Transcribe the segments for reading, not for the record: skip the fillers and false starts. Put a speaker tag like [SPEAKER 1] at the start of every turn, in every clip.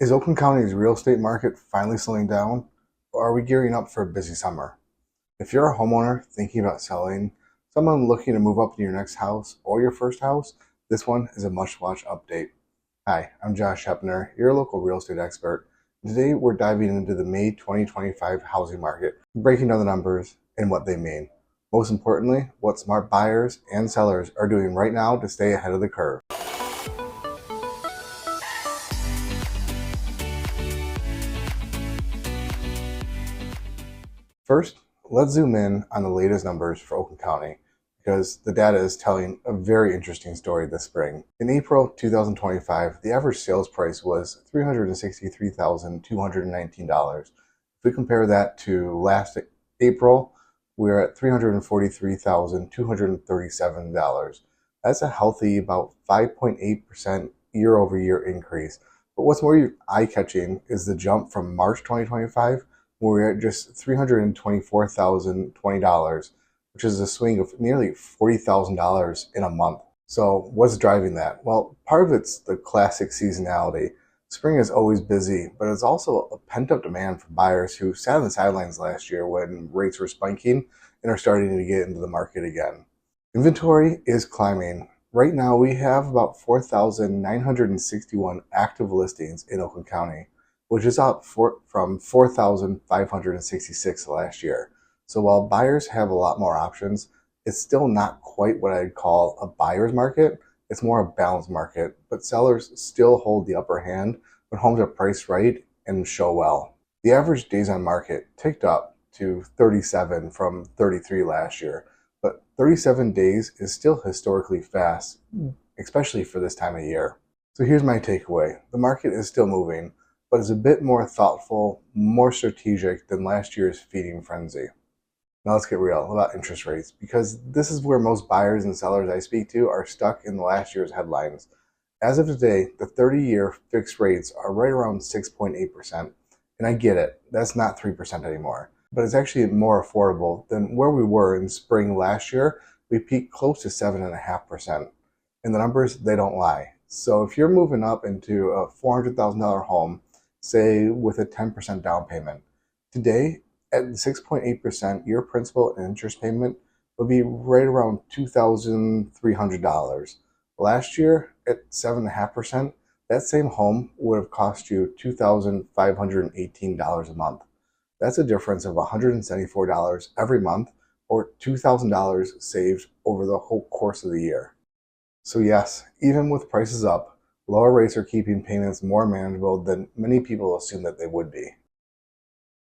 [SPEAKER 1] Is Oakland County's real estate market finally slowing down, or are we gearing up for a busy summer? If you're a homeowner thinking about selling, someone looking to move up to your next house or your first house, this one is a must-watch update. Hi, I'm Josh Hepner, your local real estate expert. Today we're diving into the May 2025 housing market, breaking down the numbers and what they mean. Most importantly, what smart buyers and sellers are doing right now to stay ahead of the curve. First, let's zoom in on the latest numbers for Oakland County because the data is telling a very interesting story this spring. In April 2025, the average sales price was $363,219. If we compare that to last April, we're at $343,237. That's a healthy about 5.8% year over year increase. But what's more eye-catching is the jump from March 2025 where we're at just $324,020, which is a swing of nearly $40,000 in a month. So what's driving that? Well, part of it's the classic seasonality. Spring is always busy, but it's also a pent-up demand for buyers who sat on the sidelines last year when rates were spiking and are starting to get into the market again. Inventory is climbing. Right now, we have about 4,961 active listings in Oakland County, which is up from 4,566 last year. So while buyers have a lot more options, it's still not quite what I'd call a buyer's market. It's more a balanced market, but sellers still hold the upper hand when homes are priced right and show well. The average days on market ticked up to 37 from 33 last year, but 37 days is still historically fast, especially for this time of year. So here's my takeaway. The market is still moving, but is a bit more thoughtful, more strategic than last year's feeding frenzy. Now let's get real about interest rates, because this is where most buyers and sellers I speak to are stuck in last year's headlines. As of today, the 30-year fixed rates are right around 6.8%, and I get it, that's not 3% anymore, but it's actually more affordable than where we were in spring last year. We peaked close to 7.5%, and the numbers, they don't lie. So if you're moving up into a $400,000 home, say with a 10% down payment, today at 6.8%, your principal and interest payment would be right around $2,300. Last year at 7.5%, that same home would have cost you $2,518 a month. That's a difference of $174 every month, or $2,000 saved over the whole course of the year. So yes, even with prices up, lower rates are keeping payments more manageable than many people assume that they would be.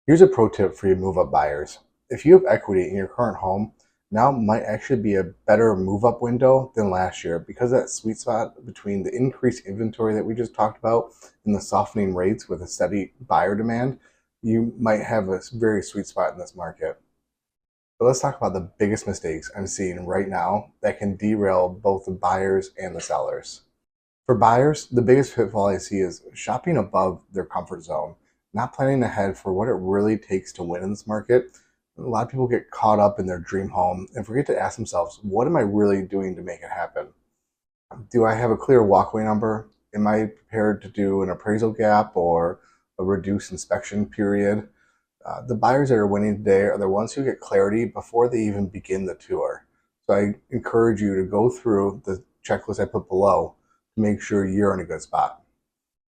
[SPEAKER 1] Here's a pro tip for you move-up buyers. If you have equity in your current home, now might actually be a better move-up window than last year, because that sweet spot between the increased inventory that we just talked about and the softening rates with a steady buyer demand, you might have a very sweet spot in this market. But let's talk about the biggest mistakes I'm seeing right now that can derail both the buyers and the sellers. For buyers, the biggest pitfall I see is shopping above their comfort zone, not planning ahead for what it really takes to win in this market. A lot of people get caught up in their dream home and forget to ask themselves, what am I really doing to make it happen? Do I have a clear walkaway number? Am I prepared to do an appraisal gap or a reduced inspection period? The buyers that are winning today are the ones who get clarity before they even begin the tour. So I encourage you to go through the checklist I put below to make sure you're in a good spot.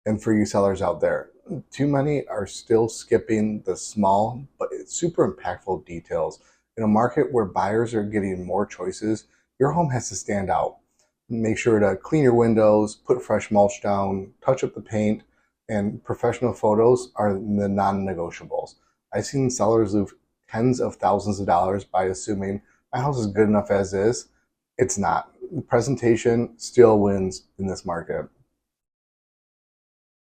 [SPEAKER 1] And for you sellers out there, too many are still skipping the small but super impactful details. In a market where buyers are getting more choices, your home has to stand out. Make sure to clean your windows, put fresh mulch down, touch up the paint, and professional photos are the non-negotiables. I've seen sellers lose tens of thousands of dollars by assuming my house is good enough as is. It's not. The presentation still wins in this market.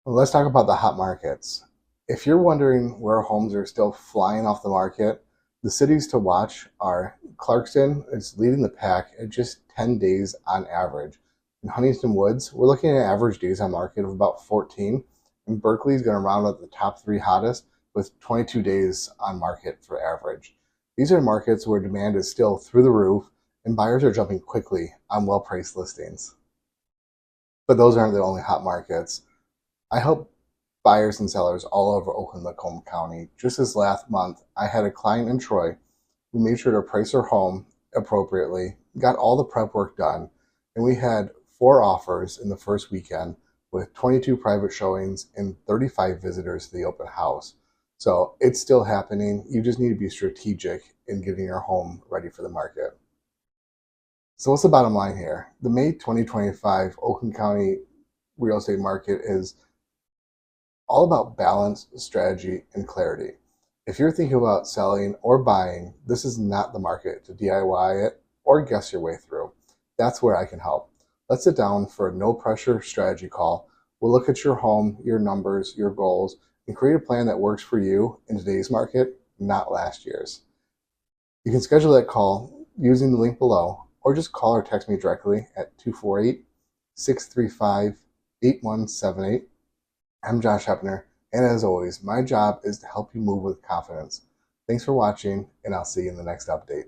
[SPEAKER 1] Well, let's talk about the hot markets. If you're wondering where homes are still flying off the market, the cities to watch are Clarkston is leading the pack at just 10 days on average. In Huntington Woods, we're looking at average days on market of about 14, and Berkeley is going to round out the top 3 hottest with 22 days on market for average. These are markets where demand is still through the roof and buyers are jumping quickly on well-priced listings. But those aren't the only hot markets. I help buyers and sellers all over Oakland County. Just this last month, I had a client in Troy who made sure to price her home appropriately, got all the prep work done, and we had 4 offers in the first weekend with 22 private showings and 35 visitors to the open house. So it's still happening. You just need to be strategic in getting your home ready for the market. So what's the bottom line here? The May 2025 Oakland County real estate market is all about balance, strategy, and clarity. If you're thinking about selling or buying, this is not the market to DIY it or guess your way through. That's where I can help. Let's sit down for a no-pressure strategy call. We'll look at your home, your numbers, your goals, and create a plan that works for you in today's market, not last year's. You can schedule that call using the link below, or just call or text me directly at 248-635-8178. I'm Josh Hepner, and as always, my job is to help you move with confidence. Thanks for watching, and I'll see you in the next update.